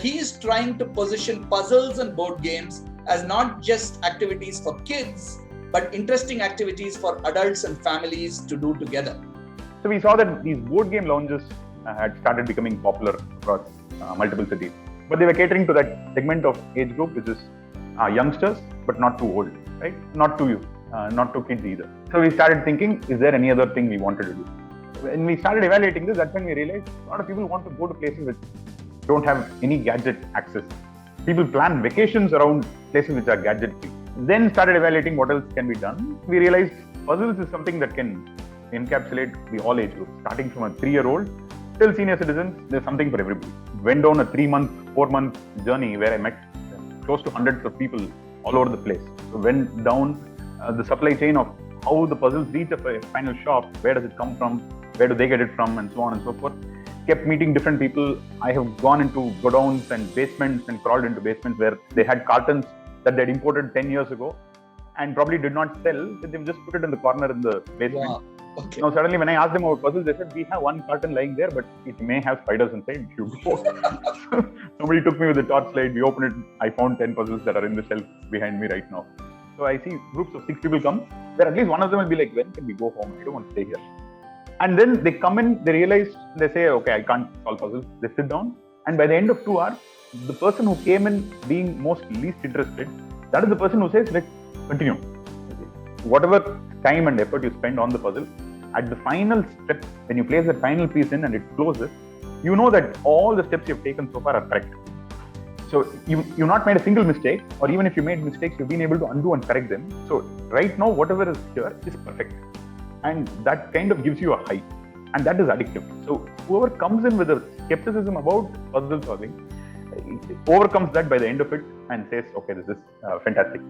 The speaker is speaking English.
he is trying to position puzzles and board games as not just activities for kids, but interesting activities for adults and families to do together. So we saw that these board game lounges had started becoming popular across multiple cities. But they were catering to that segment of age group, which is youngsters, but not too old, right? Not too kids either. So we started thinking, is there any other thing we wanted to do? When we started evaluating this, that's when we realized a lot of people want to go to places which don't have any gadget access. People plan vacations around places which are gadget free. Then started evaluating what else can be done. We realized puzzles is something that can encapsulate all age groups, starting from a 3-year-old till senior citizens. There's something for everybody. Went on a 3-month, 4-month journey where I met close to hundreds of people all over the place. So went down the supply chain of how the puzzles reach a final shop, where does it come from, where do they get it from, and so on and so forth. Kept meeting different people. I have gone into godowns and basements and crawled into basements where they had cartons that they'd imported 10 years ago and probably did not sell. They just put it in the corner in the basement. Wow. Okay. Now suddenly when I asked them about puzzles, they said, we have one carton lying there, but it may have spiders inside if you go. Somebody took me with a torchlight, we opened it, I found 10 puzzles that are in the shelf behind me right now. So I see groups of 6 people come, where at least one of them will be like, when can we go home? I don't want to stay here. And then they come in, they realize, they say, okay, I can't solve puzzles. They sit down, and by the end of 2 hours, the person who came in being most least interested, that is the person who says, let's continue. Whatever time and effort you spend on the puzzle, at the final step, when you place the final piece in and it closes, you know that all the steps you've taken so far are correct. So you've not made a single mistake, or even if you made mistakes, you've been able to undo and correct them. So right now, whatever is here is perfect. And that kind of gives you a high. And that is addictive. So whoever comes in with a skepticism about puzzle solving, overcomes that by the end of it and says, okay, this is fantastic.